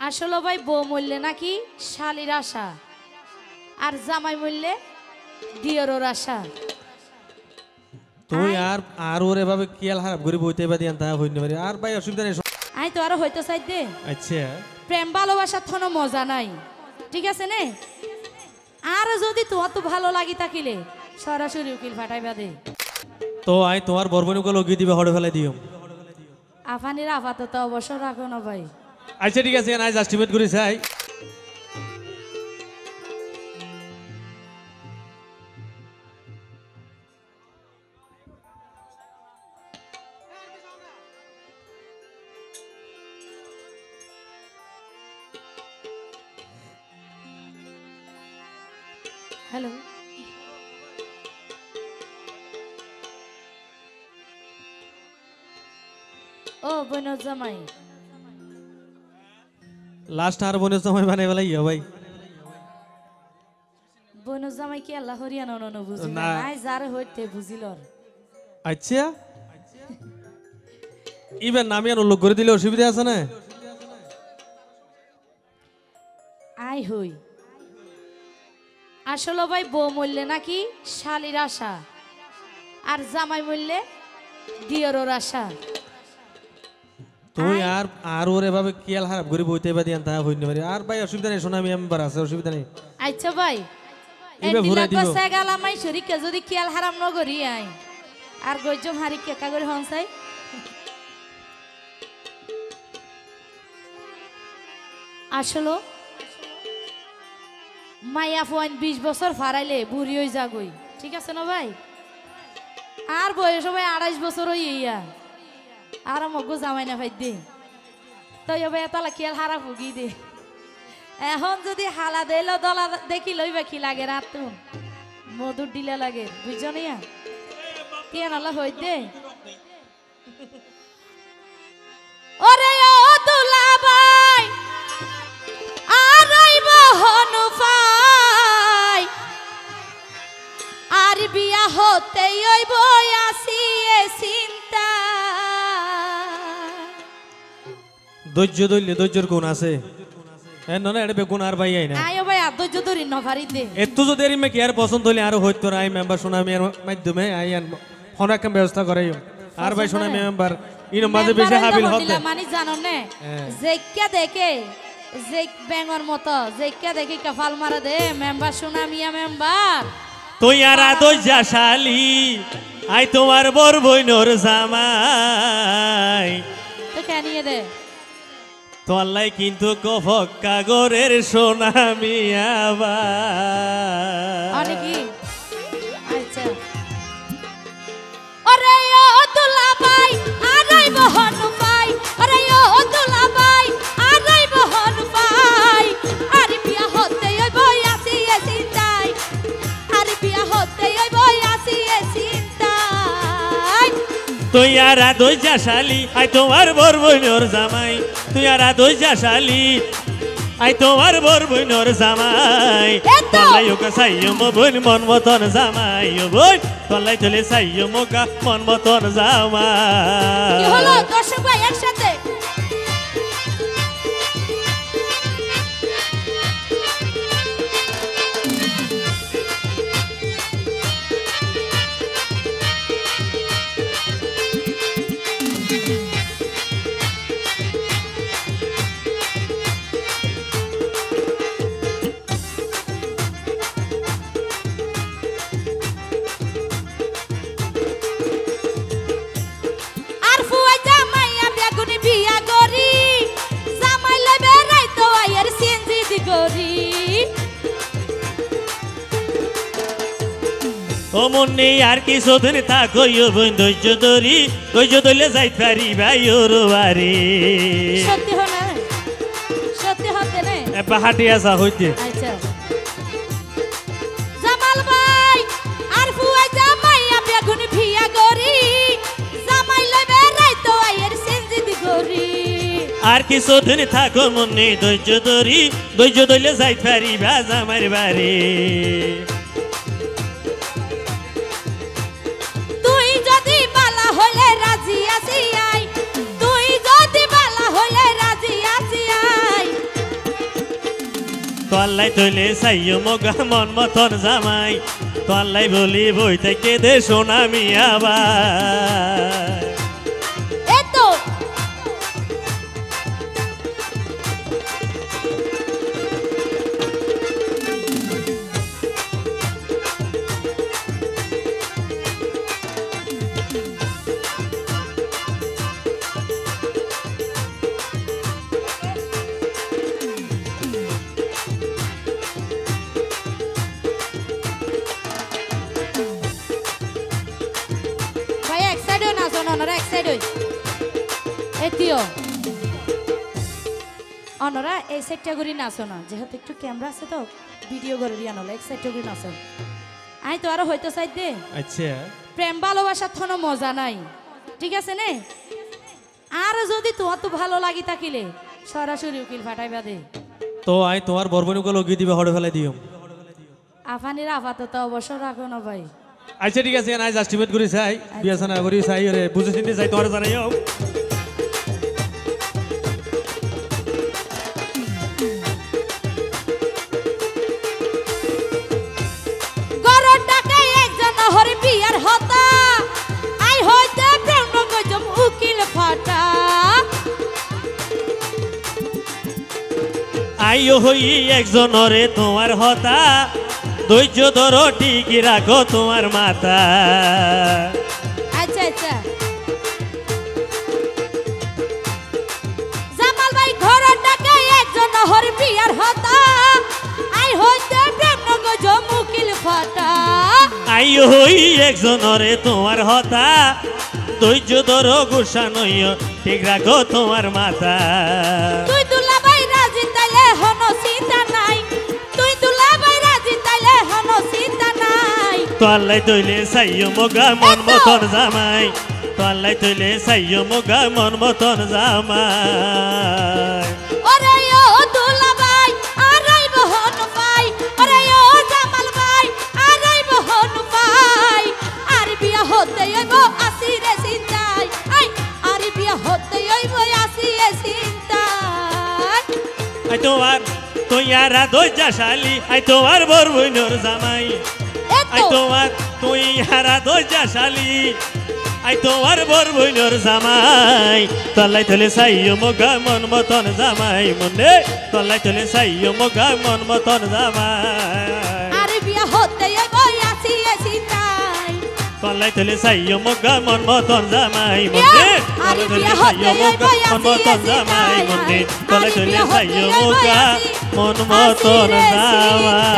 আসলে ভাই বউ মরলে নাকি শালির আশা, আর জামাই মরলে দিয়রের আশা। তুই আর ওর এভাবে কিয়াল খারাপ করে বইতে পারি তা হইতে পারি আর ভাই অসুবিধা নেই। আই তো আরো হইতে চাই দে। আচ্ছা প্রেম ভালোবাসার থনো মজা নাই, ঠিক আছে নে। আর যদি তোমার তো ভালো লাগি থাকিলে সরাসরি উকিল ফাটাইবা দে। তো আই তোমার বরবনুকে লগিয়ে দিবে হড়ে ফেলে দিও। আফানির আপাতত অবসর রাখো না ভাই। আচ্ছা ঠিক আছে আই জাস্টিমেট করি চাই। হ্যালো, ও বইনর জামাই। লাস্ট আর বোনের সময় মানে বেলা ইয়া ভাই বইনর জামাই কি আল্লাহ হরিয়ানা নন বুঝিল না। নাই যার হইতে বুঝিল। আচ্ছা ইবেন নামি আর উল্লেখ করে দিলে অসুবিধা আছে না? আই হই আসলে ভাই বউ মরলে নাকি শালির আশা, আর জামাই মরলে দিয়রের আশা। তুই আর ওর এভাবে কিয়াল খারাপ করে বইতে পারি তা হইতে পারি আর ভাই অসুবিধা নেই। শোনা মেম্বার আছে অসুবিধা নেই। আচ্ছা ভাই ইবে ঘুরাই দিব। গালামাই শরীকে যদি খেয়াল হারাম নগরি আই আর গজ্জম হারি কেকা করে হনসাই। আসলে মাইয়া ফোন 20 বছর ফারাইলে বুড়ি হয়ে যাগই, ঠিক আছে না ভাই? আর বয়স সবাই 28 বছর হইয়া আর মগো জামাই না ভাই দে তাই ভাই এতলা খেয়াল হারা ফুগি দে। এখন যদি হালা দিল দলা দেখি লইবা কি লাগে রাত মধুর ডিলা লাগে বুঝছো না তিয়ান আল্লাহ হই দে। ওরে ও দুলাভাই আর আইব হনুফাই আর বিয়া হতে হইব আসিয়ে চিন্তা। ধৈর্য ধরলে ধৈর্যর কোন আছে ননে এটা বেগুন আর ভাই আই না আয়ো ভাই আর ধৈর্য ধরি ন ভারি দে এত যদি এর মে কি আর পছন্দ হইলে আর হইতো আই মেম্বার শোনা আমি মাধ্যমে আই ফোন একটা ব্যবস্থা করাই আর ভাই শোনা মেম্বার ইন মাঝে বেশি হাবিল হতে মানে জানো নে যেকা দেখে যে ব্যাঙর মতো যেকা দেখি কপাল মারা দে মেম্বার শোনা মিয়া মেম্বার। তুই আর দইজা শালি আই তোমার বর বইনর জামাই তো কেনিয়ে দে তোলাই কিন্তু কফক কাগরের সোনা মিয়া বা অনেকি। আচ্ছা ওরে ও দুলাভাই আরাইব হনুফাই ওরে ও দুলাভাই আরাইব হনুফাই আর বিয়া হতে হইব আসিয়ে চিন্তাই আর বিয়া হতে হইব আসিয়ে চিন্তাই। তুই আর দইজা শালি আই তোমার বর বইনর জামাই তুই আর দইজা শালি আই তোমার বর বইনর জামাই তলাই ওকে সাইয় মো বইন মন মতন জামাই ও বই তলাই চলে সাইয় মোকা মন মতন জামাই। কি হলো দর্শক ভাই একসাথে ও মনে আর কিছুদিন থাকইও বই ধৈর্য ধরলে যাই পারি ভাই ওর বাড়ি। সত্যি হনা সত্যি হতে নে পাহাড়ি আসা হইতে আচ্ছা জামাল ভাই আর ফুয়াই জামাইয়া বেগুন ভিয়া গরি জামাই লইবে রাইতো আইয়ের সেনজিদি গরি। আর কিছুদিন থাকো মনে ধৈর্য ধরলে যাই পারি ভাজ আমার বাড়ি। তুই যদি বালা হইলে রাজি আছি আই তুই যদি বালা হইলে রাজি আছি আই তোয়াল্লাই তৈলে সাইয় মগা মন মতন জামাই তোয়াল্লাই বলি বই থেকে দে সোনা মিয়া ভাই এতো এতিও অনরা এই সাইডটা করি নাচো না যেহেতু একটু ক্যামেরা আছে তো ভিডিও করে দিয়া নলে এক সাইডটা করি নাচো আই তো আরো হয়তো সাইড দে আচ্ছা প্রেম ভালোবাসার থনো মজা নাই ঠিক আছে নে আর যদি তোমার তো ভালো লাগি থাকিলে সরাসরি উকিল ফাটাইবা দে তো আই তোমার বরবনুকে লগিয়ে দিবে হড়ে ফেলে দিও আফানির আপাতত অবশ্য রাখো না ভাই আচ্ছা ঠিক আছে আই জাস্টিমেট করি চাই বিয়া সানা করি চাই রে বুঝে চিনতে চাই তোমার জানাইও গরর ডাকে একজন হরে বিয়ার হতা আই হইতে প্রেম গজম উকিল ফাটা আইও হই একজনরে তোমার হতা ধৈর্য ধরো ঠিকই রাখো তোমার মাথা আচ্ছা আচ্ছা জামাল ভাই ঘরের ডাকে একজন হরি বিয়ার হতা আই হইতে প্রেম গজম উকিল ফাটা আইও হই একজনরে তোমার হতা ধৈর্য ধরো গুসা নইও ঠিক রাখো তোমার মাথা তুই দুলা ভাই রাজি তাইলে হনো চিন্তা নাই তুই দুলা ভাই রাজি তাইলে হনো চিন্তা নাই তোয়াল্লাই তৈলে সাইয় মগা মন মতন জামাই তোয়াল্লাই তৈলে সাইয় মগা মন মতন জামাই ওরে ও দুলা ভাই আরাই বহন ভাই ওরে ও জামাল ভাই আরাই বহন ভাই আর বিয়া হতে হইব আসিরে চিন্তাই আই আর বিয়া হতে হইব আসিরে চিন্তাই আই তোমার তুইয়ারা দইজাশালি আই তোমার বরবইনর জামাই আই তোমার তুইয়ারা দইজাশালি আই তোমার বরবইনর জামাই তলাই তলে সাইয় মগা মন মতন জামাই মনে তলাই তলে সাইয় মগা মন মতন জামাই আর বিয়া হতে হইব আসিরে চিন্তাই তলাই তলে সাইয় মগা মন মতন জামাই মনে তলাই তলে সাইয় মগা মন মতন জামাই মনে তলাই তলে সাইয় মগা মন মতন জামাই